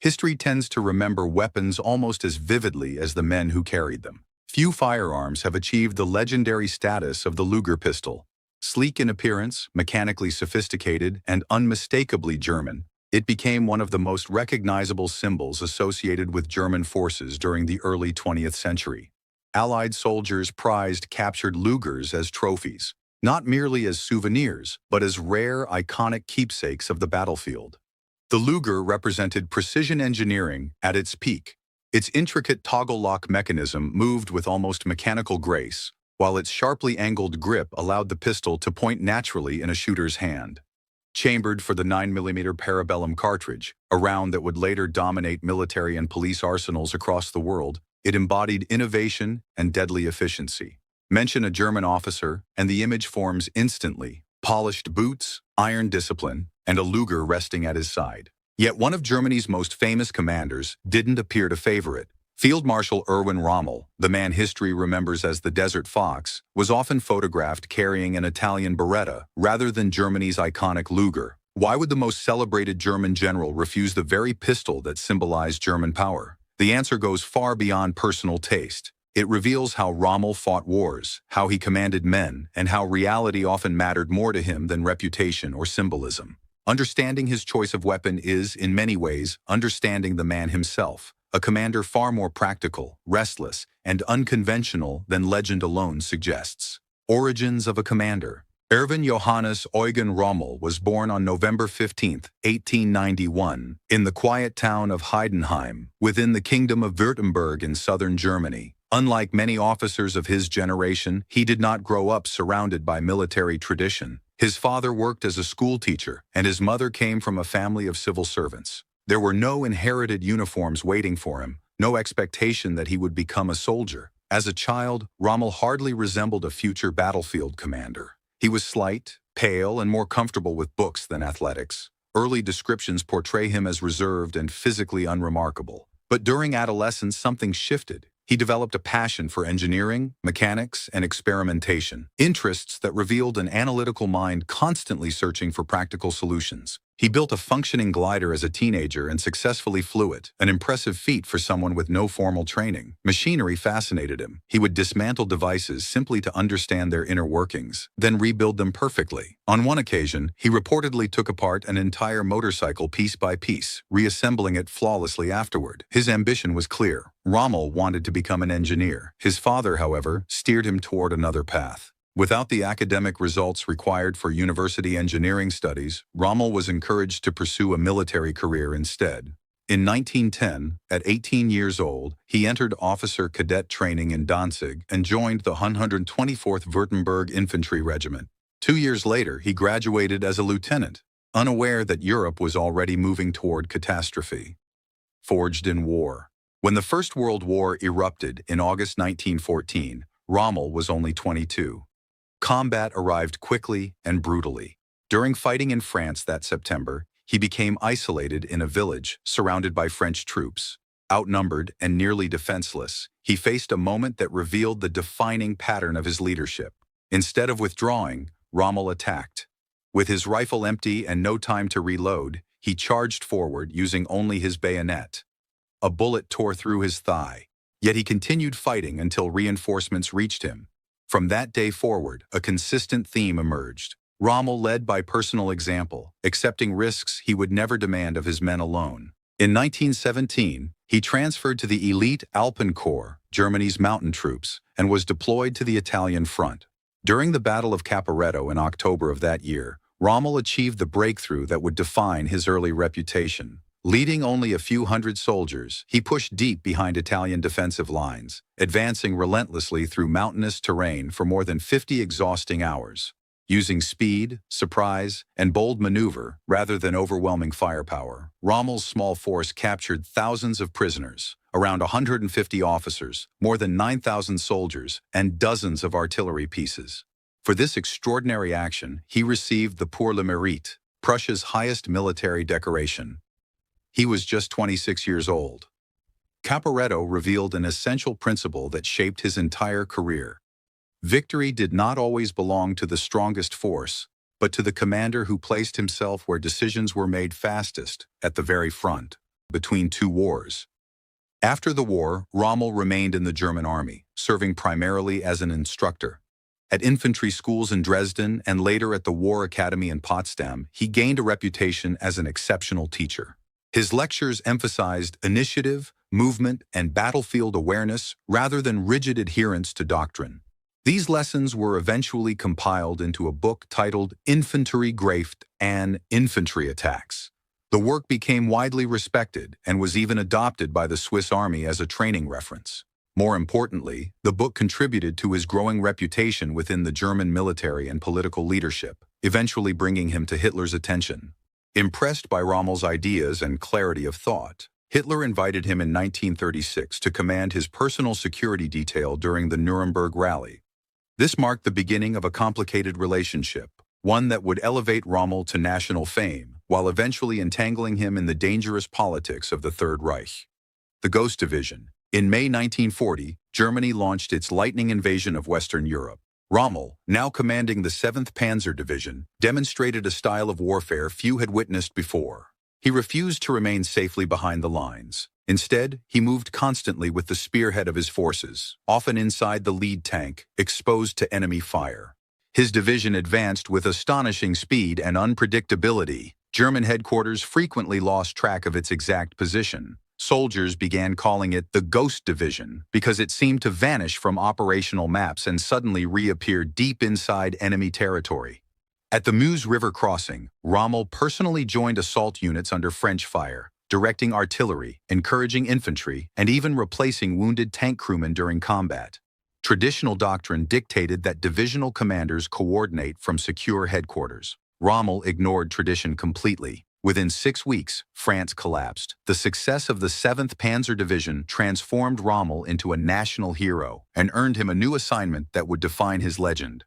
History tends to remember weapons almost as vividly as the men who carried them. Few firearms have achieved the legendary status of the Luger pistol. Sleek in appearance, mechanically sophisticated, and unmistakably German, it became one of the most recognizable symbols associated with German forces during the early 20th century. Allied soldiers prized captured Lugers as trophies, not merely as souvenirs, but as rare, iconic keepsakes of the battlefield. The Luger represented precision engineering at its peak. Its intricate toggle lock mechanism moved with almost mechanical grace, while its sharply angled grip allowed the pistol to point naturally in a shooter's hand. Chambered for the 9mm parabellum cartridge, a round that would later dominate military and police arsenals across the world, it embodied innovation and deadly efficiency. Mention a German officer, and the image forms instantly: polished boots, iron discipline, and a Luger resting at his side. Yet one of Germany's most famous commanders didn't appear to favor it. Field Marshal Erwin Rommel, the man history remembers as the Desert Fox, was often photographed carrying an Italian Beretta rather than Germany's iconic Luger. Why would the most celebrated German general refuse the very pistol that symbolized German power? The answer goes far beyond personal taste. It reveals how Rommel fought wars, how he commanded men, and how reality often mattered more to him than reputation or symbolism. Understanding his choice of weapon is, in many ways, understanding the man himself, a commander far more practical, restless, and unconventional than legend alone suggests. Origins of a commander. Erwin Johannes Eugen Rommel was born on November 15, 1891, in the quiet town of Heidenheim, within the Kingdom of Württemberg in southern Germany. Unlike many officers of his generation, he did not grow up surrounded by military tradition. His father worked as a schoolteacher, and his mother came from a family of civil servants. There were no inherited uniforms waiting for him, no expectation that he would become a soldier. As a child, Rommel hardly resembled a future battlefield commander. He was slight, pale, and more comfortable with books than athletics. Early descriptions portray him as reserved and physically unremarkable. But during adolescence, something shifted. He developed a passion for engineering, mechanics, and experimentation, interests that revealed an analytical mind constantly searching for practical solutions. He built a functioning glider as a teenager and successfully flew it, an impressive feat for someone with no formal training. Machinery fascinated him. He would dismantle devices simply to understand their inner workings, then rebuild them perfectly. On one occasion, he reportedly took apart an entire motorcycle piece by piece, reassembling it flawlessly afterward. His ambition was clear. Rommel wanted to become an engineer. His father, however, steered him toward another path. Without the academic results required for university engineering studies, Rommel was encouraged to pursue a military career instead. In 1910, at 18 years old, he entered officer cadet training in Danzig and joined the 124th Württemberg Infantry Regiment. 2 years later, he graduated as a lieutenant, unaware that Europe was already moving toward catastrophe. Forged in war. When the First World War erupted in August 1914, Rommel was only 22. Combat arrived quickly and brutally. During fighting in France that September, he became isolated in a village surrounded by French troops. Outnumbered and nearly defenseless, he faced a moment that revealed the defining pattern of his leadership. Instead of withdrawing, Rommel attacked. With his rifle empty and no time to reload, he charged forward using only his bayonet. A bullet tore through his thigh, yet he continued fighting until reinforcements reached him. From that day forward, a consistent theme emerged. Rommel led by personal example, accepting risks he would never demand of his men alone. In 1917, he transferred to the elite Alpen Corps, Germany's mountain troops, and was deployed to the Italian front. During the Battle of Caporetto in October of that year, Rommel achieved the breakthrough that would define his early reputation. Leading only a few hundred soldiers, he pushed deep behind Italian defensive lines, advancing relentlessly through mountainous terrain for more than 50 exhausting hours. Using speed, surprise, and bold maneuver rather than overwhelming firepower, Rommel's small force captured thousands of prisoners, around 150 officers, more than 9,000 soldiers, and dozens of artillery pieces. For this extraordinary action, he received the Pour le Mérite, Prussia's highest military decoration. He was just 26 years old. Caporetto revealed an essential principle that shaped his entire career. Victory did not always belong to the strongest force, but to the commander who placed himself where decisions were made fastest, at the very front. between two wars. After the war, Rommel remained in the German army, serving primarily as an instructor. At infantry schools in Dresden and later at the War Academy in Potsdam, he gained a reputation as an exceptional teacher. His lectures emphasized initiative, movement, and battlefield awareness rather than rigid adherence to doctrine. These lessons were eventually compiled into a book titled Infanterie Greift and Infantry Attacks. The work became widely respected and was even adopted by the Swiss Army as a training reference. More importantly, the book contributed to his growing reputation within the German military and political leadership, eventually bringing him to Hitler's attention. Impressed by Rommel's ideas and clarity of thought, Hitler invited him in 1936 to command his personal security detail during the Nuremberg Rally. This marked the beginning of a complicated relationship, one that would elevate Rommel to national fame, while eventually entangling him in the dangerous politics of the Third Reich. The Ghost Division. In May 1940, Germany launched its lightning invasion of Western Europe. Rommel, now commanding the 7th Panzer Division, demonstrated a style of warfare few had witnessed before. He refused to remain safely behind the lines. Instead, he moved constantly with the spearhead of his forces, often inside the lead tank, exposed to enemy fire. His division advanced with astonishing speed and unpredictability. German headquarters frequently lost track of its exact position. Soldiers began calling it the Ghost Division because it seemed to vanish from operational maps and suddenly reappear deep inside enemy territory. At the Meuse River crossing, Rommel personally joined assault units under French fire, directing artillery, encouraging infantry, and even replacing wounded tank crewmen during combat. Traditional doctrine dictated that divisional commanders coordinate from secure headquarters. Rommel ignored tradition completely. Within 6 weeks, France collapsed. The success of the 7th Panzer Division transformed Rommel into a national hero and earned him a new assignment that would define his legend.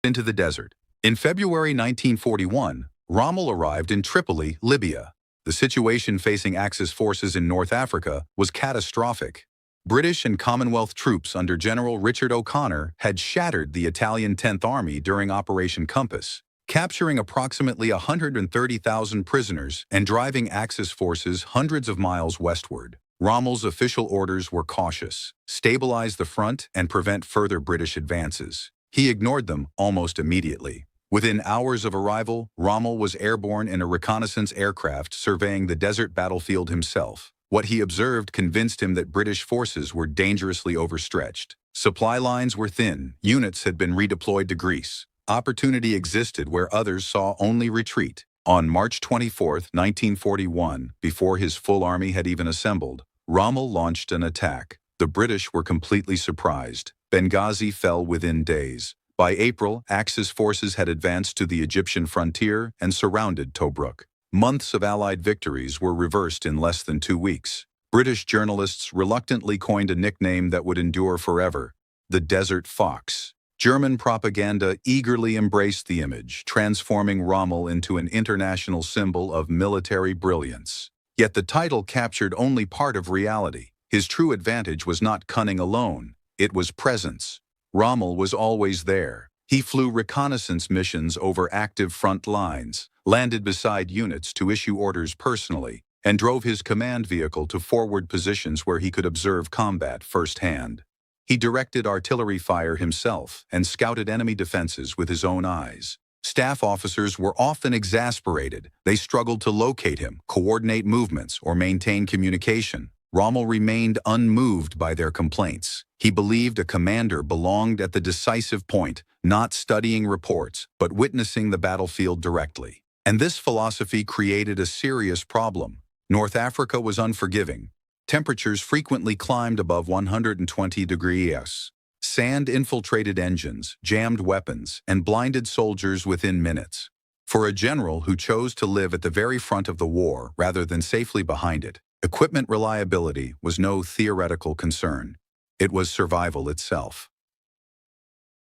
Into the desert. In February 1941, Rommel arrived in Tripoli, Libya. The situation facing Axis forces in North Africa was catastrophic. British and Commonwealth troops under General Richard O'Connor had shattered the Italian 10th Army during Operation Compass, capturing approximately 130,000 prisoners and driving Axis forces hundreds of miles westward. Rommel's official orders were cautious: stabilize the front and prevent further British advances. He ignored them almost immediately. Within hours of arrival, Rommel was airborne in a reconnaissance aircraft surveying the desert battlefield himself. What he observed convinced him that British forces were dangerously overstretched. Supply lines were thin, units had been redeployed to Greece. Opportunity existed where others saw only retreat. On March 24, 1941, before his full army had even assembled, Rommel launched an attack. The British were completely surprised. Benghazi fell within days. By April, Axis forces had advanced to the Egyptian frontier and surrounded Tobruk. Months of Allied victories were reversed in less than 2 weeks. British journalists reluctantly coined a nickname that would endure forever: the Desert Fox. German propaganda eagerly embraced the image, transforming Rommel into an international symbol of military brilliance. Yet the title captured only part of reality. His true advantage was not cunning alone, it was presence. Rommel was always there. He flew reconnaissance missions over active front lines, landed beside units to issue orders personally, and drove his command vehicle to forward positions where he could observe combat firsthand. He directed artillery fire himself and scouted enemy defenses with his own eyes. Staff officers were often exasperated. They struggled to locate him, coordinate movements, or maintain communication. Rommel remained unmoved by their complaints. He believed a commander belonged at the decisive point, not studying reports, but witnessing the battlefield directly. And this philosophy created a serious problem. North Africa was unforgiving. Temperatures frequently climbed above 120 degrees. Sand infiltrated engines, jammed weapons, and blinded soldiers within minutes. For a general who chose to live at the very front of the war rather than safely behind it, equipment reliability was no theoretical concern. It was survival itself.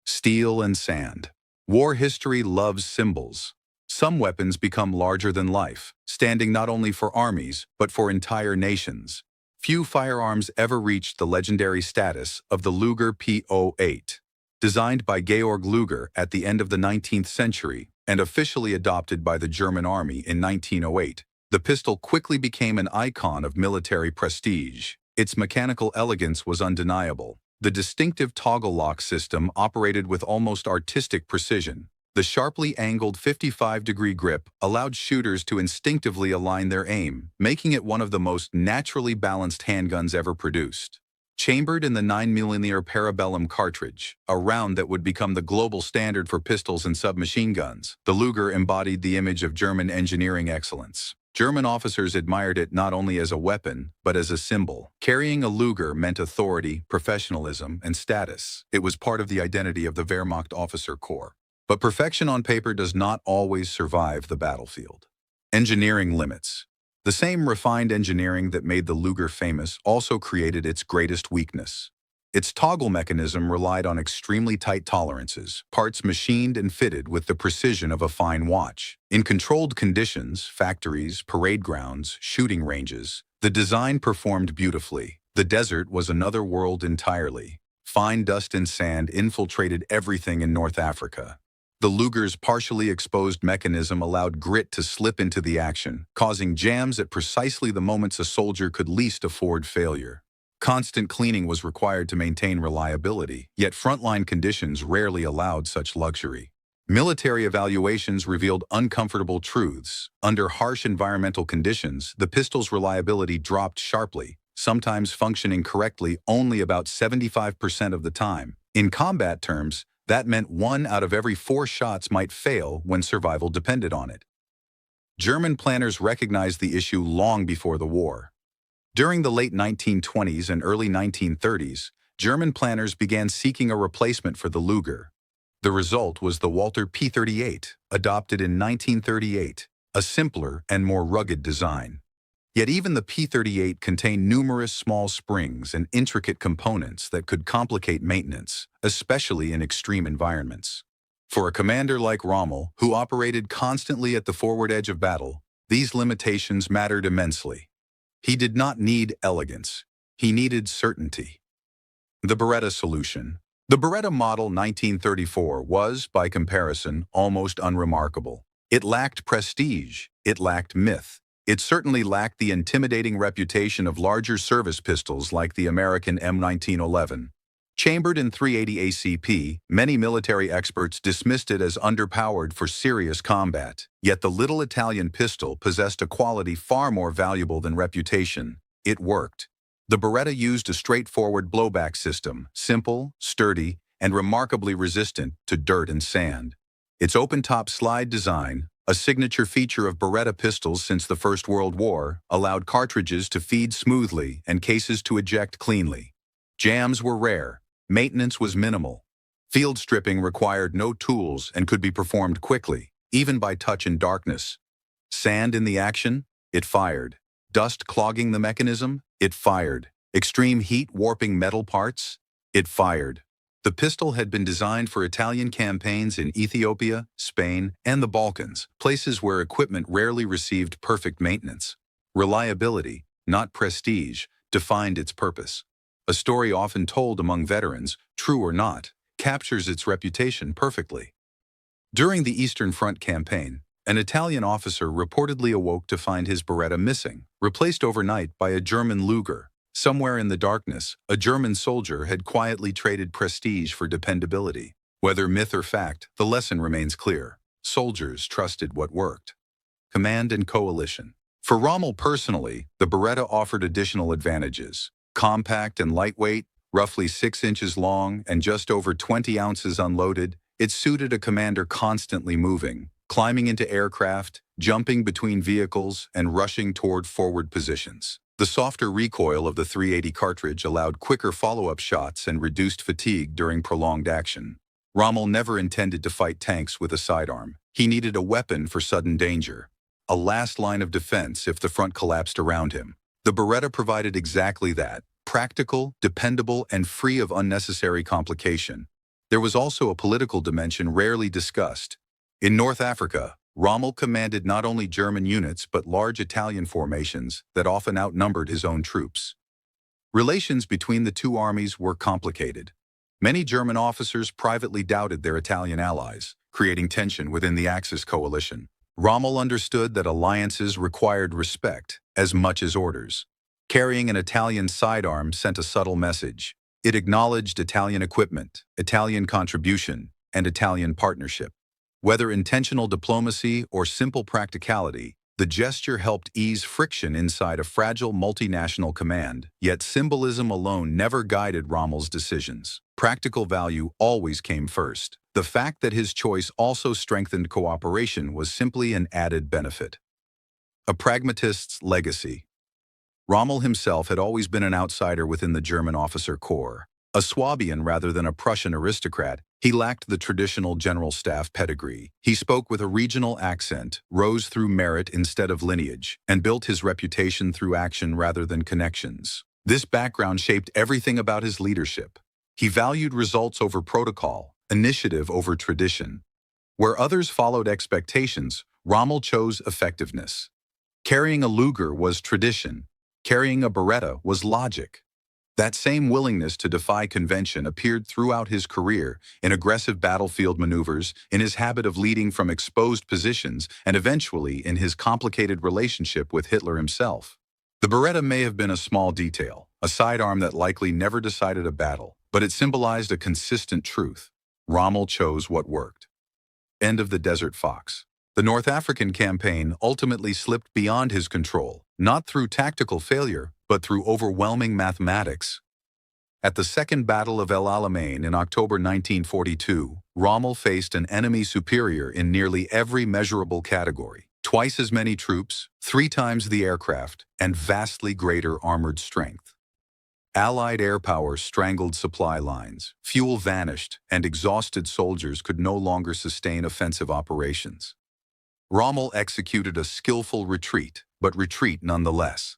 Steel and sand. War history loves symbols. Some weapons become larger than life, standing not only for armies, but for entire nations. Few firearms ever reached the legendary status of the Luger P08. Designed by Georg Luger at the end of the 19th century and officially adopted by the German Army in 1908, The pistol quickly became an icon of military prestige. Its mechanical elegance was undeniable. The distinctive toggle lock system operated with almost artistic precision. The sharply angled 55-degree grip allowed shooters to instinctively align their aim, making it one of the most naturally balanced handguns ever produced. Chambered in the 9mm Parabellum cartridge, a round that would become the global standard for pistols and submachine guns, the Luger embodied the image of German engineering excellence. German officers admired it not only as a weapon, but as a symbol. Carrying a Luger meant authority, professionalism, and status. It was part of the identity of the Wehrmacht officer corps. But perfection on paper does not always survive the battlefield. Engineering limits. The same refined engineering that made the Luger famous also created its greatest weakness. Its toggle mechanism relied on extremely tight tolerances, parts machined and fitted with the precision of a fine watch. In controlled conditions, factories, parade grounds, shooting ranges, the design performed beautifully. The desert was another world entirely. Fine dust and sand infiltrated everything in North Africa. The Luger's partially exposed mechanism allowed grit to slip into the action, causing jams at precisely the moments a soldier could least afford failure. Constant cleaning was required to maintain reliability, yet frontline conditions rarely allowed such luxury. Military evaluations revealed uncomfortable truths. Under harsh environmental conditions, the pistol's reliability dropped sharply, sometimes functioning correctly only about 75% of the time. In combat terms, that meant 1 out of every 4 shots might fail when survival depended on it. German planners recognized the issue long before the war. During the late 1920s and early 1930s, German planners began seeking a replacement for the Luger. The result was the Walther P08, adopted in 1938, a simpler and more rugged design. Yet even the P38 contained numerous small springs and intricate components that could complicate maintenance, especially in extreme environments. For a commander like Rommel, who operated constantly at the forward edge of battle, these limitations mattered immensely. He did not need elegance. He needed certainty. The Beretta solution. The Beretta Model 1934 was, by comparison, almost unremarkable. It lacked prestige. It lacked myth. It certainly lacked the intimidating reputation of larger service pistols like the American M1911. Chambered in .380 ACP, many military experts dismissed it as underpowered for serious combat. Yet the little Italian pistol possessed a quality far more valuable than reputation. It worked. The Beretta used a straightforward blowback system, simple, sturdy, and remarkably resistant to dirt and sand. Its open-top slide design, a signature feature of Beretta pistols since the First World War, allowed cartridges to feed smoothly and cases to eject cleanly. Jams were rare. Maintenance was minimal. Field stripping required no tools and could be performed quickly, even by touch in darkness. Sand in the action? It fired. Dust clogging the mechanism? It fired. Extreme heat warping metal parts? It fired. The pistol had been designed for Italian campaigns in Ethiopia, Spain, and the Balkans, places where equipment rarely received perfect maintenance. Reliability, not prestige, defined its purpose. A story often told among veterans, true or not, captures its reputation perfectly. During the Eastern Front campaign, an Italian officer reportedly awoke to find his Beretta missing, replaced overnight by a German Luger. Somewhere in the darkness, a German soldier had quietly traded prestige for dependability. Whether myth or fact, the lesson remains clear. Soldiers trusted what worked. Command and coalition. For Rommel personally, the Beretta offered additional advantages. Compact and lightweight, roughly 6 inches long and just over 20 ounces unloaded, it suited a commander constantly moving, climbing into aircraft, jumping between vehicles, and rushing toward forward positions. The softer recoil of the .380 cartridge allowed quicker follow-up shots and reduced fatigue during prolonged action. Rommel never intended to fight tanks with a sidearm. He needed a weapon for sudden danger, a last line of defense if the front collapsed around him. The Beretta provided exactly that, practical, dependable, and free of unnecessary complication. There was also a political dimension rarely discussed. In North Africa, Rommel commanded not only German units but large Italian formations that often outnumbered his own troops. Relations between the two armies were complicated. Many German officers privately doubted their Italian allies, creating tension within the Axis coalition. Rommel understood that alliances required respect as much as orders. Carrying an Italian sidearm sent a subtle message. It acknowledged Italian equipment, Italian contribution, and Italian partnership. Whether intentional diplomacy or simple practicality, the gesture helped ease friction inside a fragile multinational command, yet symbolism alone never guided Rommel's decisions. Practical value always came first. The fact that his choice also strengthened cooperation was simply an added benefit. A pragmatist's legacy. Rommel himself had always been an outsider within the German officer corps. A Swabian rather than a Prussian aristocrat, he lacked the traditional general staff pedigree. He spoke with a regional accent, rose through merit instead of lineage, and built his reputation through action rather than connections. This background shaped everything about his leadership. He valued results over protocol, initiative over tradition. Where others followed expectations, Rommel chose effectiveness. Carrying a Luger was tradition. Carrying a Beretta was logic. That same willingness to defy convention appeared throughout his career, in aggressive battlefield maneuvers, in his habit of leading from exposed positions, and eventually in his complicated relationship with Hitler himself. The Beretta may have been a small detail, a sidearm that likely never decided a battle, but it symbolized a consistent truth. Rommel chose what worked. End of the Desert Fox. The North African campaign ultimately slipped beyond his control, not through tactical failure, but through overwhelming mathematics. At the Second Battle of El Alamein in October 1942, Rommel faced an enemy superior in nearly every measurable category. Twice as many troops, 3 times the aircraft, and vastly greater armored strength. Allied air power strangled supply lines, fuel vanished, and exhausted soldiers could no longer sustain offensive operations. Rommel executed a skillful retreat, but retreat nonetheless.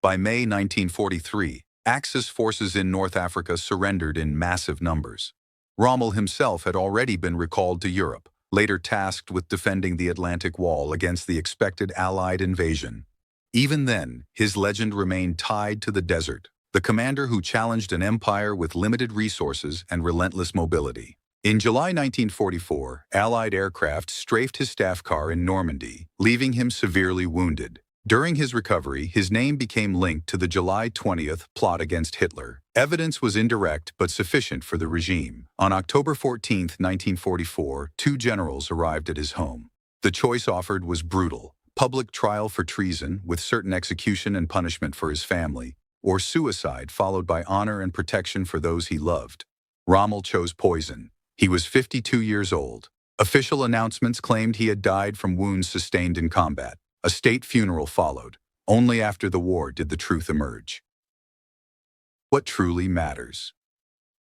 By May 1943, Axis forces in North Africa surrendered in massive numbers. Rommel himself had already been recalled to Europe, later tasked with defending the Atlantic Wall against the expected Allied invasion. Even then, his legend remained tied to the desert, the commander who challenged an empire with limited resources and relentless mobility. In July 1944, Allied aircraft strafed his staff car in Normandy, leaving him severely wounded. During his recovery, his name became linked to the July 20th plot against Hitler. Evidence was indirect but sufficient for the regime. On October 14, 1944, 2 generals arrived at his home. The choice offered was brutal: public trial for treason with certain execution and punishment for his family, or suicide followed by honor and protection for those he loved. Rommel chose poison. He was 52 years old. Official announcements claimed he had died from wounds sustained in combat. A state funeral followed. Only after the war did the truth emerge. What truly matters?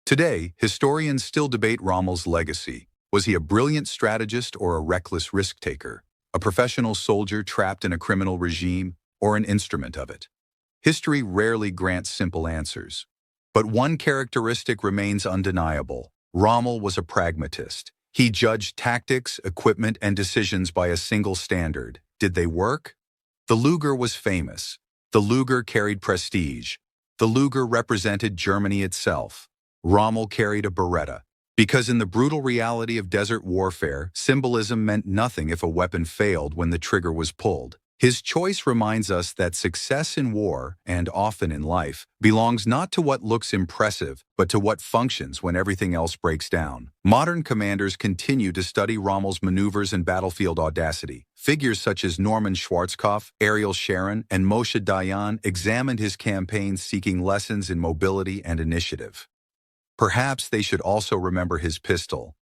Today, historians still debate Rommel's legacy. Was he a brilliant strategist or a reckless risk-taker? A professional soldier trapped in a criminal regime, or an instrument of it? History rarely grants simple answers. But one characteristic remains undeniable. Rommel was a pragmatist. He judged tactics, equipment, and decisions by a single standard. Did they work? The Luger was famous. The Luger carried prestige. The Luger represented Germany itself. Rommel carried a Beretta. Because in the brutal reality of desert warfare, symbolism meant nothing if a weapon failed when the trigger was pulled. His choice reminds us that success in war, and often in life, belongs not to what looks impressive, but to what functions when everything else breaks down. Modern commanders continue to study Rommel's maneuvers and battlefield audacity. Figures such as Norman Schwarzkopf, Ariel Sharon, and Moshe Dayan examined his campaigns seeking lessons in mobility and initiative. Perhaps they should also remember his pistol.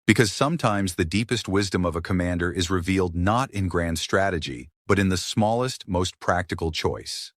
Because sometimes the deepest wisdom of a commander is revealed not in grand strategy, but in the smallest, most practical choice.